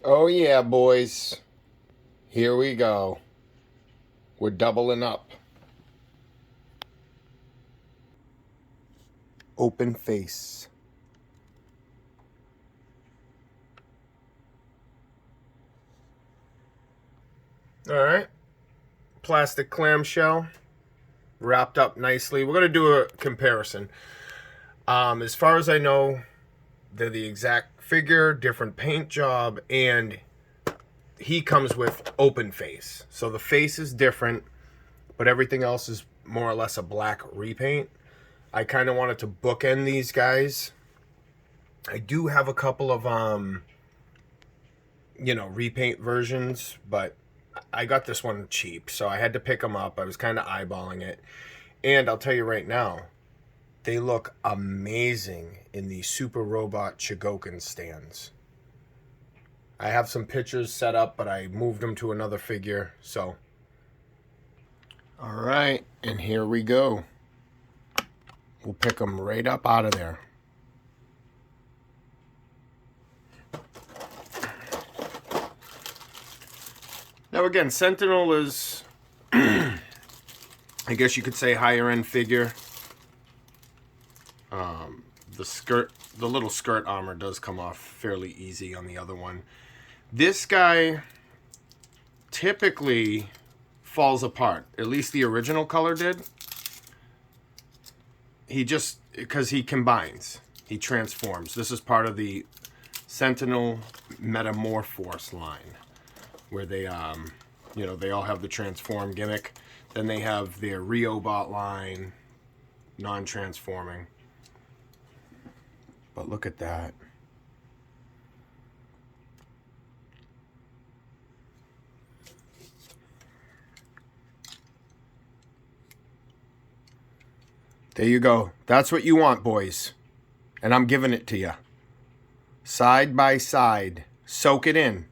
Oh yeah, boys. Here we go. We're doubling up. Open face. Alright. Plastic clamshell. Wrapped up nicely. We're going to do a comparison. As far as I know, they're the exact figure, different paint job, and he comes with open face. So the face is different, but everything else is more or less a black repaint. I kind of wanted to bookend these guys. I do have a couple of repaint versions, but I got this one cheap, so I had to pick them up. I was kind of eyeballing it, and I'll tell you right now, they look amazing in the Super Robot Chigokin stands. I have some pictures set up, but I moved them to another figure, so. All right, and here we go. We'll pick them right up out of there. Now again, Sentinel is, I guess you could say, higher end figure. The little skirt armor does come off fairly easy on the other one. This guy typically falls apart. At least the original color did. Because he combines. He transforms. This is part of the Sentinel metamor-force line, where they they all have the transform gimmick. Then they have their Riobot line, non-transforming. But look at that. There you go. That's what you want, boys. And I'm giving it to you. Side by side. Soak it in.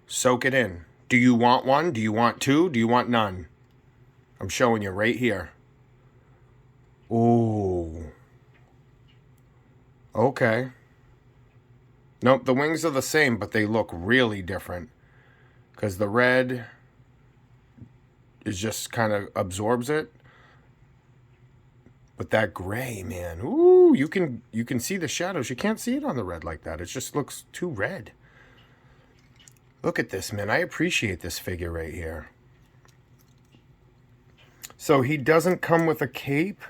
Soak it in. Do you want one? Do you want two? Do you want none? I'm showing you right here. Ooh. Okay. Nope, the wings are the same, but they look really different. Because the red is just kind of absorbs it. But that gray, man, ooh, you can see the shadows. You can't see it on the red like that. It just looks too red. Look at this, man. I appreciate this figure right here. So he doesn't come with a cape.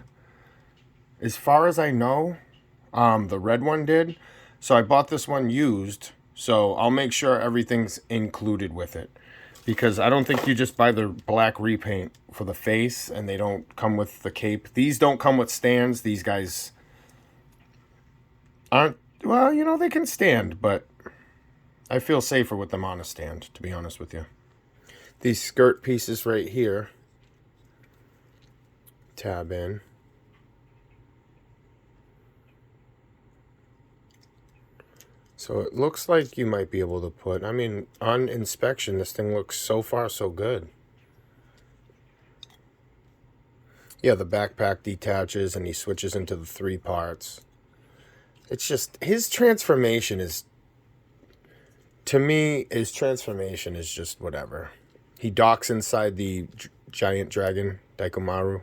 As far as I know, the red one did. So I bought this one used. So I'll make sure everything's included with it. Because I don't think you just buy the black repaint for the face and they don't come with the cape. These don't come with stands. These guys aren't, well, they can stand, but I feel safer with them on a stand, to be honest with you. These skirt pieces right here, tab in. So it looks like you might be able to put, on inspection, this thing looks so far so good. Yeah, the backpack detaches and he switches into the 3 parts. It's just, his transformation is, to me, his transformation is just whatever. He docks inside the giant dragon, Daikomaru,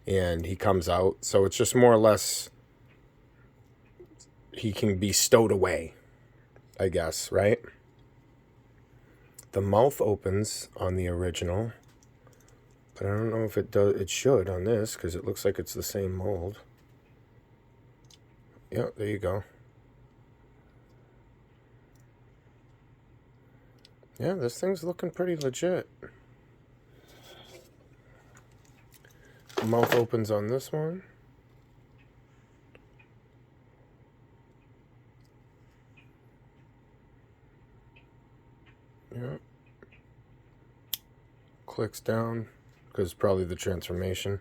and he comes out. So it's just more or less, he can be stowed away, I guess, right? The mouth opens on the original, but I don't know if it does. It should on this, because it looks like it's the same mold. Yeah, there you go. Yeah, this thing's looking pretty legit. The mouth opens on this one. Yeah. Clicks down, because probably the transformation.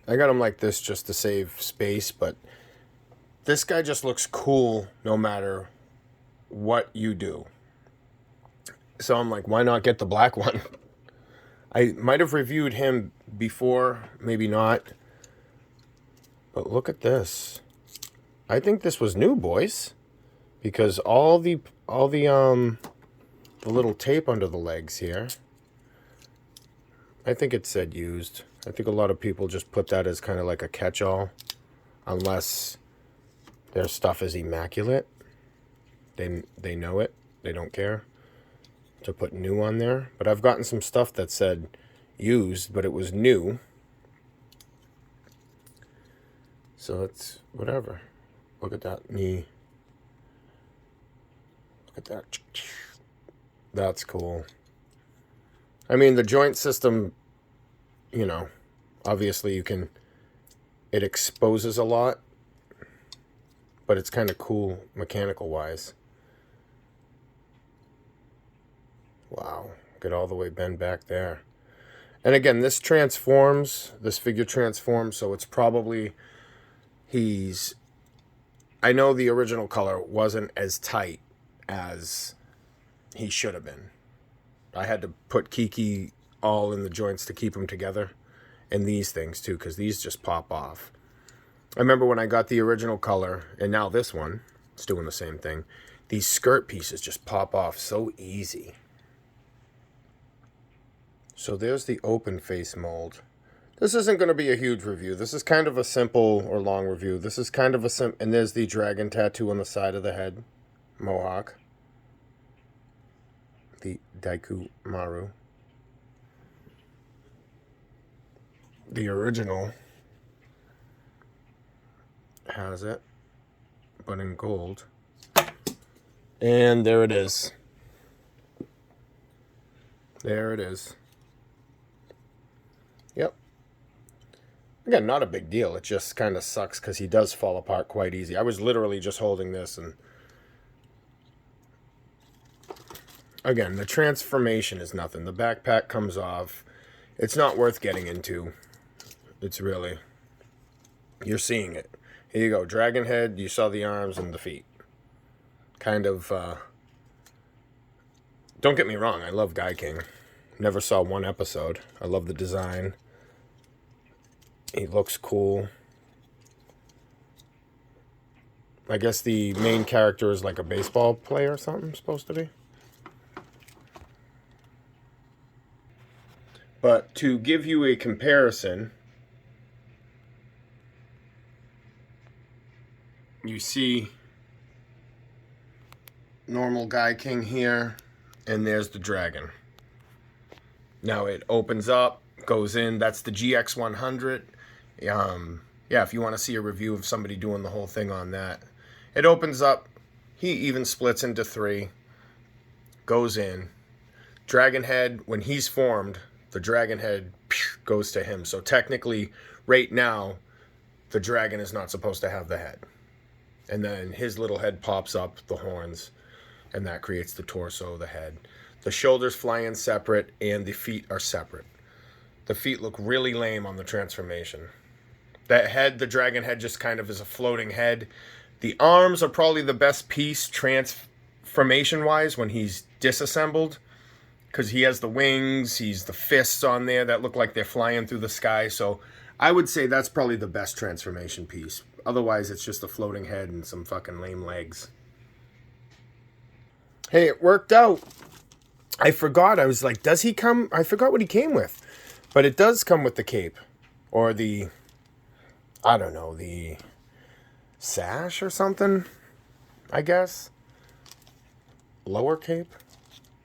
I got him like this just to save space, but this guy just looks cool no matter what you do. So I'm like, why not get the black one? I might have reviewed him before, maybe not. But look at this. I think this was new, boys, because all the little tape under the legs here, I think it said used. I think a lot of people just put that as kind of like a catch-all, unless their stuff is immaculate. They know it. They don't care to put new on there. But I've gotten some stuff that said used, but it was new. So it's whatever. Look at that knee. Look at that. That's cool. I mean, the joint system, you know, obviously it exposes a lot, but it's kind of cool mechanical wise. Wow, get all the way bent back there. And again, this figure transforms, so it's probably, I know the original color wasn't as tight as he should have been. I had to put Kiki all in the joints to keep them together. And these things too, because these just pop off. I remember when I got the original color, and now this one, it's doing the same thing. These skirt pieces just pop off so easy. So there's the open face mold. This isn't going to be a huge review. This is kind of a simple or long review. This is kind of a and there's the dragon tattoo on the side of the head. Mohawk. The Daiku Maru. The original has it, but in gold. And there it is. There it is. Yep. Again, not a big deal. It just kind of sucks because he does fall apart quite easy. I was literally just holding this, and again, the transformation is nothing. The backpack comes off. It's not worth getting into. It's really, you're seeing it. Here you go, dragon head. You saw the arms and the feet. Kind of, don't get me wrong, I love Gaiking. Never saw one episode. I love the design. He looks cool. I guess the main character is like a baseball player or something, supposed to be. But to give you a comparison, you see normal Gaiking here, and there's the dragon. Now it opens up, goes in. That's the GX100. Yeah, if you want to see a review of somebody doing the whole thing on that. It opens up. He even splits into 3. Goes in. Dragon head, when he's formed, the dragon head goes to him. So technically, right now, the dragon is not supposed to have the head. And then his little head pops up, the horns, and that creates the torso, the head. The shoulders fly in separate, and the feet are separate. The feet look really lame on the transformation. That head, the dragon head, just kind of is a floating head. The arms are probably the best piece transformation-wise when he's disassembled, because he has the wings, he's the fists on there that look like they're flying through the sky. So I would say that's probably the best transformation piece. Otherwise, it's just a floating head and some fucking lame legs. Hey, it worked out. I forgot. I was like, does he come? I forgot what he came with. But it does come with the cape. Or the, I don't know, the sash or something, I guess. Lower cape?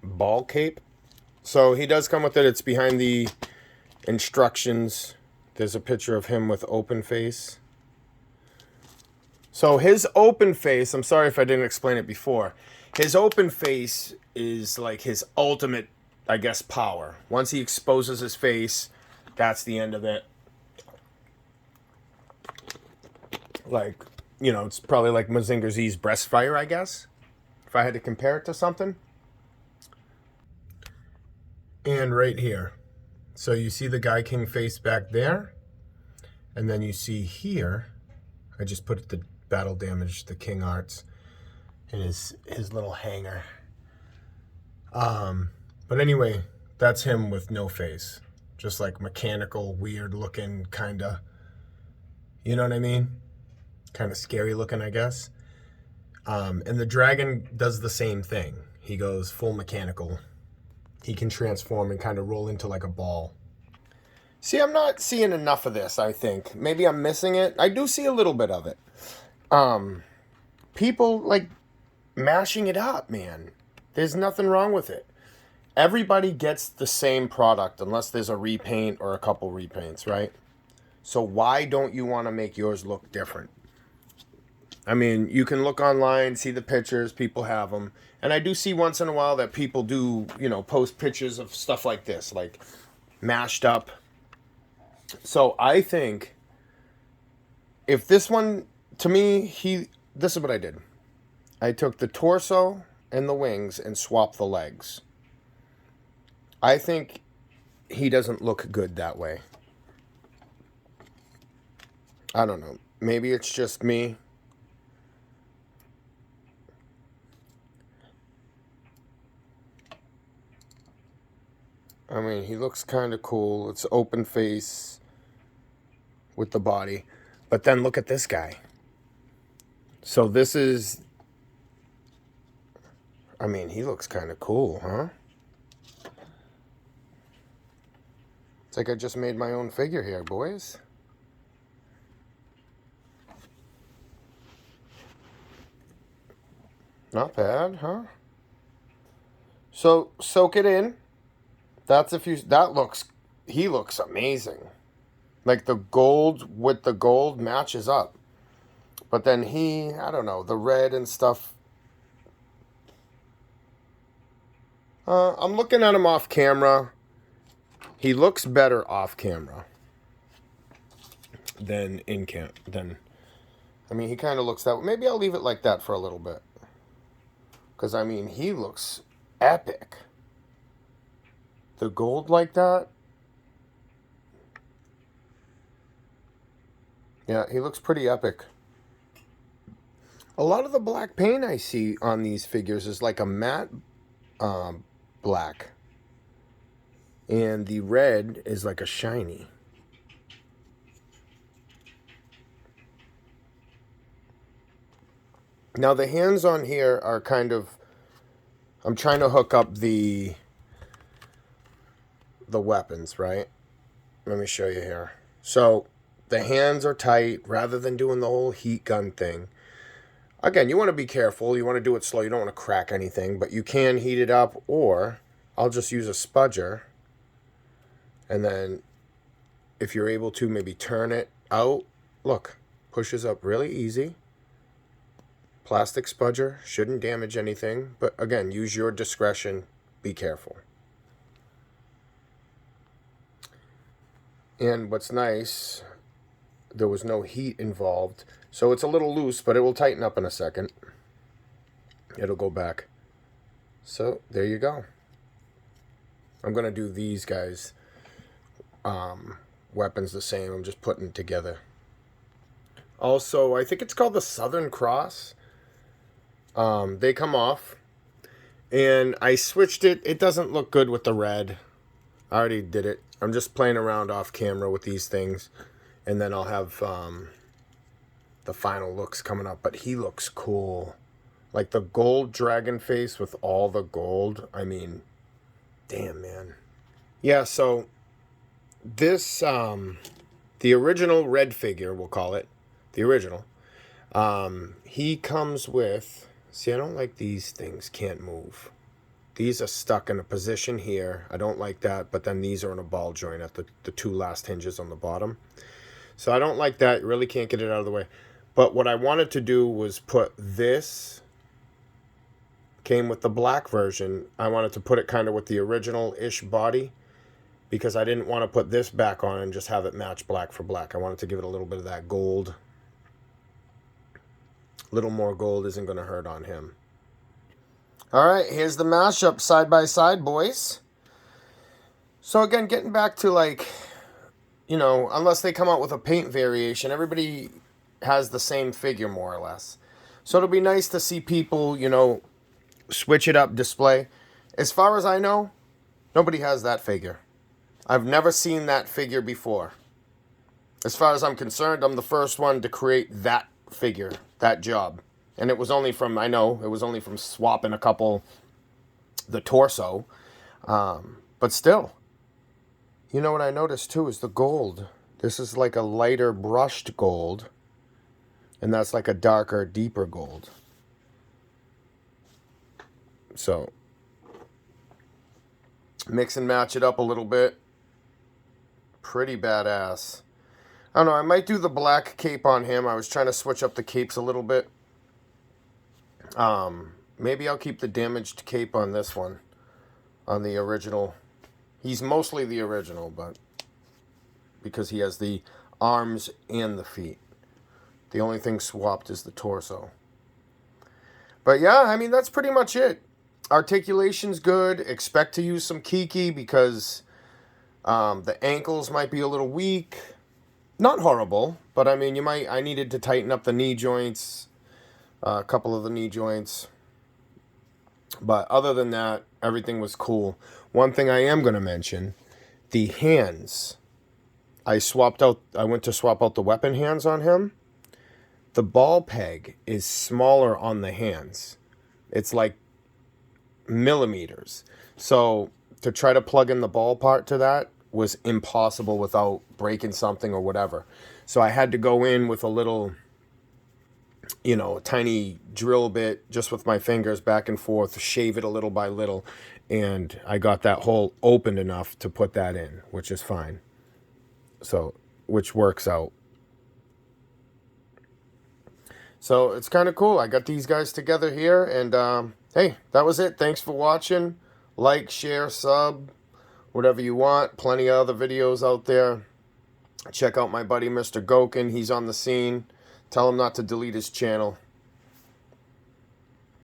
Ball cape? So he does come with it. It's behind the instructions. There's a picture of him with open face. So his open face, I'm sorry if I didn't explain it before. His open face is like his ultimate, I guess, power. Once he exposes his face, that's the end of it. Like, you know, it's probably like Mazinger Z's breast fire, I guess, if I had to compare it to something. And right here. So you see the Gaiking face back there. And then you see here, I just put the battle damage, the King Arts, in his little hanger. But anyway, that's him with no face. Just like mechanical, weird looking, kind of, you know what I mean? Kind of scary looking, I guess. And the dragon does the same thing. He goes full mechanical. He can transform and kind of roll into like a ball. See, I'm not seeing enough of this, I think. Maybe I'm missing it. I do see a little bit of it. People, like, mashing it up, man. There's nothing wrong with it. Everybody gets the same product unless there's a repaint or a couple repaints, right? So why don't you want to make yours look different? I mean, you can look online, see the pictures, people have them. And I do see once in a while that people do, you know, post pictures of stuff like this, like mashed up. So I think if this one, to me, this is what I did. I took the torso and the wings and swapped the legs. I think he doesn't look good that way. I don't know. Maybe it's just me. I mean, he looks kind of cool. It's open face with the body. But then look at this guy. So this is... I mean, he looks kind of cool, huh? It's like I just made my own figure here, boys. Not bad, huh? So, soak it in. He looks amazing. Like the gold with the gold matches up. But then I don't know, the red and stuff. I'm looking at him off camera. He looks better off camera than in camp. I mean, he kind of looks that way. Maybe I'll leave it like that for a little bit. Because, I mean, he looks epic. The gold like that. Yeah, he looks pretty epic. A lot of the black paint I see on these figures is like a matte black. And the red is like a shiny. Now the hands on here are kind of... I'm trying to hook up the weapons, right? Let me show you here. So the hands are tight rather than doing the whole heat gun thing. Again, you want to be careful. You want to do it slow. You don't want to crack anything, but you can heat it up, or I'll just use a spudger. And then if you're able to, maybe turn it out. Look, pushes up really easy. Plastic spudger, shouldn't damage anything, but again, use your discretion. Be careful. And what's nice, there was no heat involved, so it's a little loose, but it will tighten up in a second. It'll go back. So there you go. I'm gonna do these guys weapons the same. I'm just putting it together. Also, I think it's called the Southern Cross. They come off, and I switched it. It doesn't look good with the red. I already did it. I'm just playing around off camera with these things, and then I'll have the final looks coming up. But he looks cool. Like the gold dragon face with all the gold. I mean, damn, man. Yeah, so this, the original red figure, we'll call it, the original, he comes with, see, I don't like these things, can't move. These are stuck in a position here. I don't like that, but then these are in a ball joint at the two last hinges on the bottom. So I don't like that. You really can't get it out of the way. But what I wanted to do was put this, came with the black version. I wanted to put it kind of with the original-ish body, because I didn't want to put this back on and just have it match black for black. I wanted to give it a little bit of that gold. A little more gold isn't going to hurt on him. All right, here's the mashup side by side, boys. So again, getting back to, like, you know, unless they come out with a paint variation, everybody has the same figure more or less. So it'll be nice to see people, you know, switch it up, display. As far as I know, nobody has that figure. I've never seen that figure before. As far as I'm concerned, I'm the first one to create that figure, that job. And it was only from, I know, it was only from swapping a couple, the torso. But still, you know what I noticed too is the gold. This is like a lighter brushed gold. And that's like a darker, deeper gold. So, mix and match it up a little bit. Pretty badass. I don't know, I might do the black cape on him. I was trying to switch up the capes a little bit. Maybe I'll keep the damaged cape on this one. On the original. He's mostly the original, but because he has the arms and the feet. The only thing swapped is the torso. But yeah, I mean, that's pretty much it. Articulation's good. Expect to use some Kiki because the ankles might be a little weak. Not horrible, but I mean, I needed to tighten up the knee joints. A couple of the knee joints. But other than that, everything was cool. One thing I am going to mention, the hands. I went to swap out the weapon hands on him. The ball peg is smaller on the hands. It's like millimeters. So to try to plug in the ball part to that was impossible without breaking something or whatever. So I had to go in with a little, a tiny drill bit just with my fingers back and forth, shave it a little by little. And I got that hole open enough to put that in, which is fine. So, which works out. So it's kind of cool. I got these guys together here, and hey, that was it. Thanks for watching. Like, share, sub, whatever you want. Plenty of other videos out there. Check out my buddy Mr. Gaiking. He's on the scene. Tell him not to delete his channel.